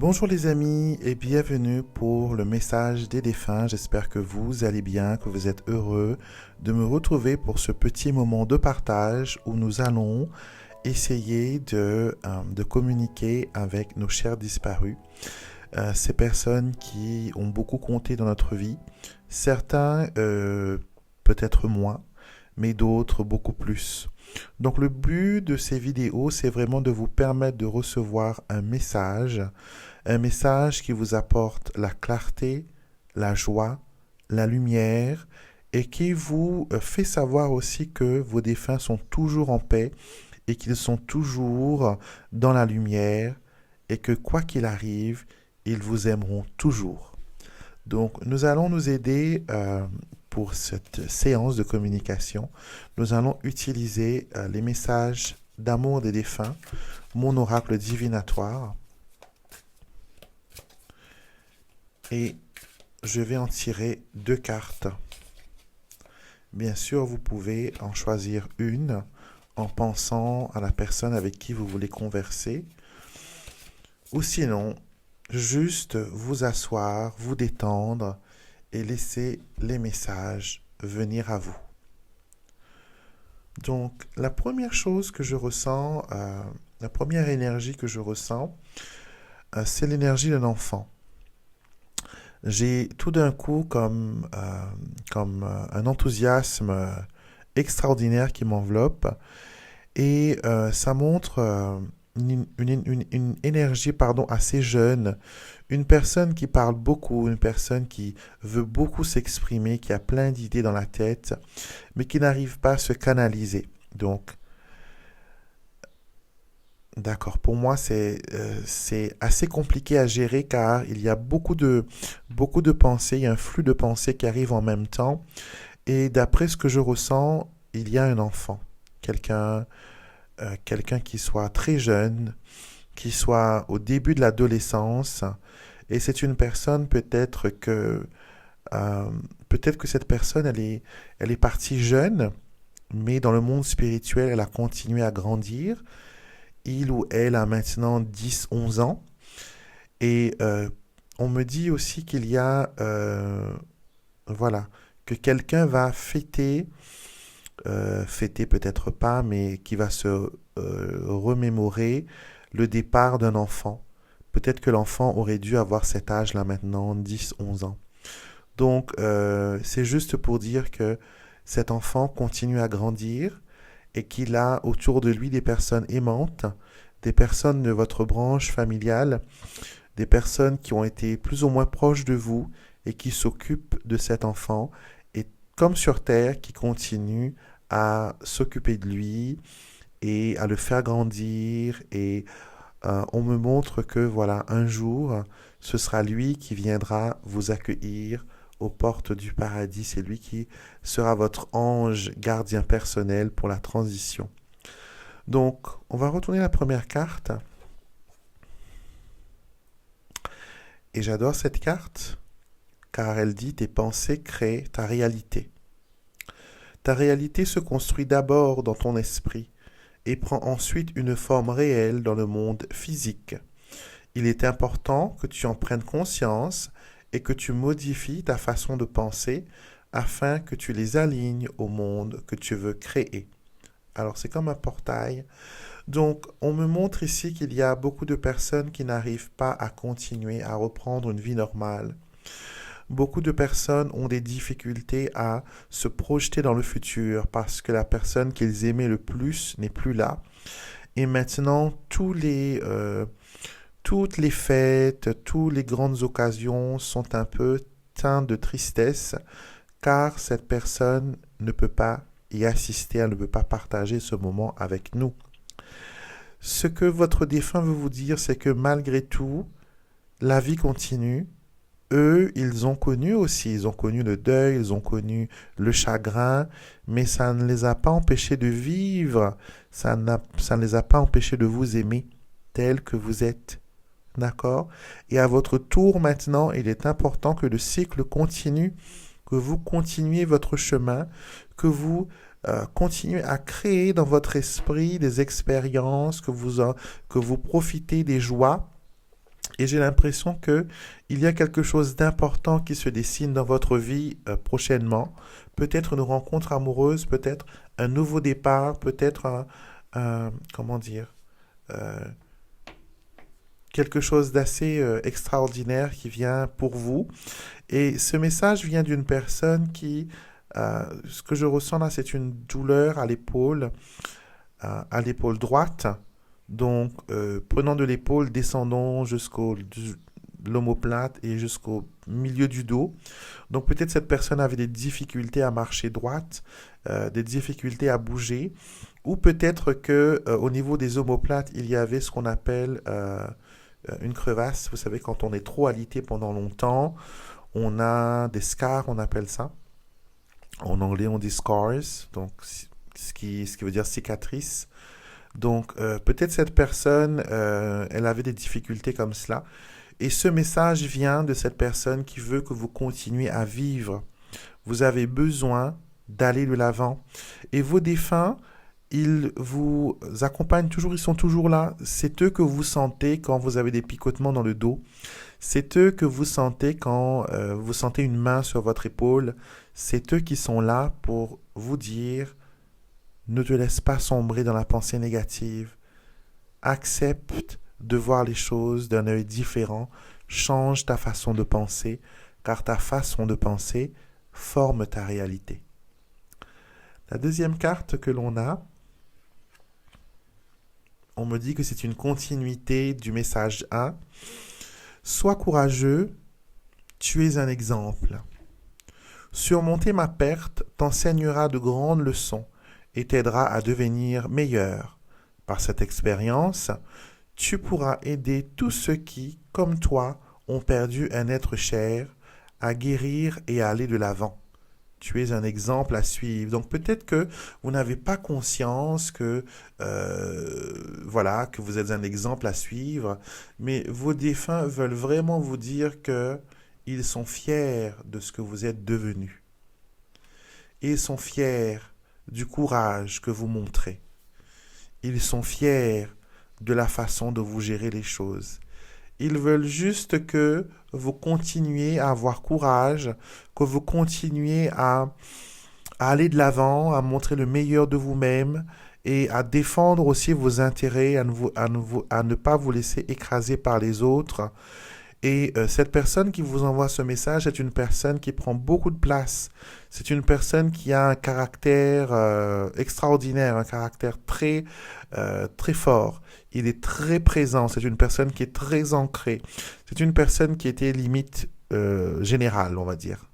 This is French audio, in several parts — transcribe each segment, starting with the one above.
Bonjour les amis et bienvenue pour le message des défunts. J'espère que vous allez bien, que vous êtes heureux de me retrouver pour ce petit moment de partage où nous allons essayer de communiquer avec nos chers disparus, ces personnes qui ont beaucoup compté dans notre vie. Certains peut-être moins, mais d'autres beaucoup plus. Donc le but de ces vidéos, c'est vraiment de vous permettre de recevoir un message qui vous apporte la clarté, la joie, la lumière et qui vous fait savoir aussi que vos défunts sont toujours en paix et qu'ils sont toujours dans la lumière et que quoi qu'il arrive, ils vous aimeront toujours. Donc, nous allons nous aider pour cette séance de communication. Nous allons utiliser les messages d'amour des défunts, mon oracle divinatoire. Et je vais en tirer 2 cartes. Bien sûr, vous pouvez en choisir une en pensant à la personne avec qui vous voulez converser. Ou sinon, juste vous asseoir, vous détendre et laisser les messages venir à vous. Donc, la première chose que je ressens, la première énergie que je ressens, c'est l'énergie d'un enfant. J'ai tout d'un coup comme un enthousiasme extraordinaire qui m'enveloppe et ça montre une énergie assez jeune, une personne qui parle beaucoup, une personne qui veut beaucoup s'exprimer, qui a plein d'idées dans la tête, mais qui n'arrive pas à se canaliser. Donc, d'accord, pour moi c'est assez compliqué à gérer car il y a beaucoup de pensées, il y a un flux de pensées qui arrive en même temps et d'après ce que je ressens, il y a un enfant, quelqu'un qui soit très jeune, qui soit au début de l'adolescence et c'est une personne euh, peut-être que cette personne elle est partie jeune mais dans le monde spirituel elle a continué à grandir. Il ou elle a maintenant 10, 11 ans. Et on me dit aussi qu'il y a, voilà, que quelqu'un va fêter peut-être pas, mais qui va se remémorer le départ d'un enfant. Peut-être que l'enfant aurait dû avoir cet âge-là maintenant, 10, 11 ans. Donc, c'est juste pour dire que cet enfant continue à grandir et qu'il a autour de lui des personnes aimantes, des personnes de votre branche familiale, des personnes qui ont été plus ou moins proches de vous et qui s'occupent de cet enfant, et comme sur Terre, qui continuent à s'occuper de lui et à le faire grandir. Et on me montre que voilà, un jour, ce sera lui qui viendra vous accueillir aux portes du paradis. C'est lui qui sera votre ange gardien personnel pour la transition. Donc, on va retourner la première carte. Et j'adore cette carte car elle dit tes pensées créent ta réalité. Ta réalité se construit d'abord dans ton esprit et prend ensuite une forme réelle dans le monde physique. Il est important que tu en prennes conscience et que tu modifies ta façon de penser afin que tu les alignes au monde que tu veux créer. Alors c'est comme un portail. Donc on me montre ici qu'il y a beaucoup de personnes qui n'arrivent pas à continuer à reprendre une vie normale. Beaucoup de personnes ont des difficultés à se projeter dans le futur parce que la personne qu'ils aimaient le plus n'est plus là. Et maintenant, toutes les fêtes, toutes les grandes occasions sont un peu teintes de tristesse car cette personne ne peut pas y assister, elle ne peut pas partager ce moment avec nous. Ce que votre défunt veut vous dire, c'est que malgré tout, la vie continue. Eux, ils ont connu aussi, ils ont connu le deuil, ils ont connu le chagrin, mais ça ne les a pas empêchés de vivre, ça ne les a pas empêchés de vous aimer tel que vous êtes. D'accord? Et à votre tour maintenant, il est important que le cycle continue, que vous continuez votre chemin, que vous continuez à créer dans votre esprit des expériences, que vous profitez des joies Et j'ai l'impression que il y a quelque chose d'important qui se dessine dans votre vie prochainement. Peut-être une rencontre amoureuse, peut-être un nouveau départ, peut-être comment dire, euh, quelque chose d'assez extraordinaire qui vient pour vous. Et ce message vient d'une personne ce que je ressens là, c'est une douleur à l'épaule droite. Donc, prenons de l'épaule, descendons jusqu'au l'omoplate et jusqu'au milieu du dos. Donc, peut-être cette personne avait des difficultés à marcher droite, des difficultés à bouger, ou peut-être que au niveau des omoplates, il y avait ce qu'on appelle une crevasse. Vous savez, quand on est trop alité pendant longtemps, on a des scars, on appelle ça. En anglais, on dit scars, donc ce qui veut dire cicatrice. Donc, peut-être cette personne, elle avait des difficultés comme cela. Et ce message vient de cette personne qui veut que vous continuiez à vivre. Vous avez besoin d'aller de l'avant. Et vos défunts, ils vous accompagnent toujours, ils sont toujours là. C'est eux que vous sentez quand vous avez des picotements dans le dos. C'est eux que vous sentez quand vous sentez une main sur votre épaule. C'est eux qui sont là pour vous dire: ne te laisse pas sombrer dans la pensée négative. Accepte de voir les choses d'un œil différent. Change ta façon de penser, car ta façon de penser forme ta réalité. La deuxième carte que l'on a, on me dit que c'est une continuité du message 1. Sois courageux, tu es un exemple. Surmonter ma perte t'enseignera de grandes leçons et t'aidera à devenir meilleur. Par cette expérience, tu pourras aider tous ceux qui, comme toi, ont perdu un être cher à guérir et à aller de l'avant. Tu es un exemple à suivre. Donc peut-être que vous n'avez pas conscience que voilà, que vous êtes un exemple à suivre, mais vos défunts veulent vraiment vous dire que ils sont fiers de ce que vous êtes devenu. Ils sont fiers du courage que vous montrez. Ils sont fiers de la façon dont vous gérez les choses. Ils veulent juste que vous continuiez à avoir courage, que vous continuiez à aller de l'avant, à montrer le meilleur de vous-même et à défendre aussi vos intérêts, à ne pas vous laisser écraser par les autres. Et cette personne qui vous envoie ce message est une personne qui prend beaucoup de place. C'est une personne qui a un caractère extraordinaire, un caractère très fort. Il est très présent. C'est une personne qui est très ancrée. C'est une personne qui était limite générale, on va dire.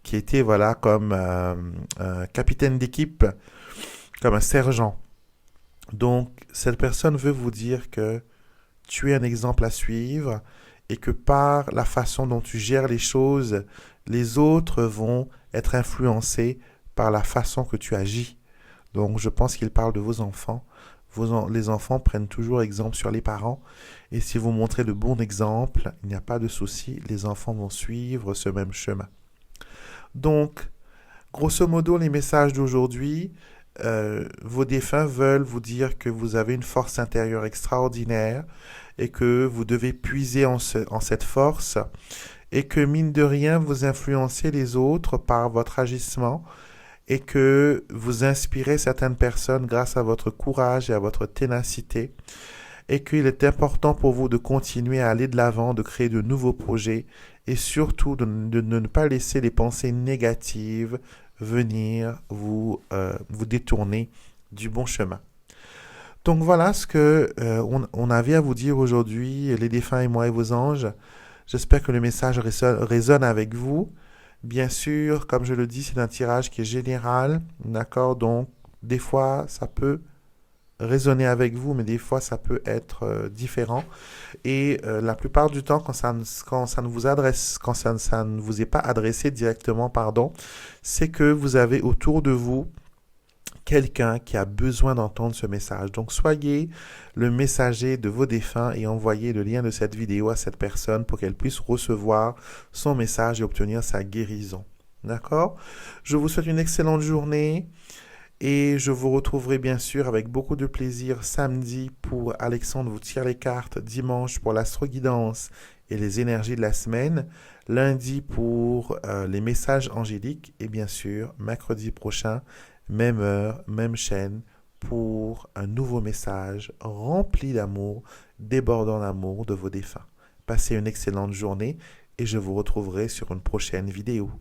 Qui était, voilà, comme un capitaine d'équipe, comme un sergent. Donc, cette personne veut vous dire que tu es un exemple à suivre et que par la façon dont tu gères les choses, les autres vont être influencés par la façon que tu agis. Donc je pense qu'il parle de vos enfants. Les enfants prennent toujours exemple sur les parents. Et si vous montrez le bon exemple, il n'y a pas de souci, les enfants vont suivre ce même chemin. Donc, grosso modo, les messages d'aujourd'hui, vos défunts veulent vous dire que vous avez une force intérieure extraordinaire et que vous devez puiser en cette force et que mine de rien vous influencez les autres par votre agissement et que vous inspirez certaines personnes grâce à votre courage et à votre ténacité et qu'il est important pour vous de continuer à aller de l'avant, de créer de nouveaux projets et surtout de ne pas laisser les pensées négatives venir vous détourner du bon chemin. Donc voilà ce que on avait à vous dire aujourd'hui, les défunts et moi et vos anges. J'espère que le message résonne avec vous. Bien sûr, comme je le dis, c'est un tirage qui est général, d'accord? Donc, des fois, ça peut résonner avec vous, mais des fois, ça peut être différent. Et la plupart du temps, quand ça ne vous est pas adressé directement, pardon, c'est que vous avez autour de vous quelqu'un qui a besoin d'entendre ce message. Donc, soyez le messager de vos défunts et envoyez le lien de cette vidéo à cette personne pour qu'elle puisse recevoir son message et obtenir sa guérison. D'accord? Je vous souhaite une excellente journée Et je vous retrouverai bien sûr avec beaucoup de plaisir samedi pour Alexandre vous tire les cartes, dimanche pour l'astro-guidance et les énergies de la semaine, lundi pour les messages angéliques et bien sûr mercredi prochain, même heure, même chaîne pour un nouveau message rempli d'amour, débordant d'amour de vos défunts. Passez une excellente journée et je vous retrouverai sur une prochaine vidéo.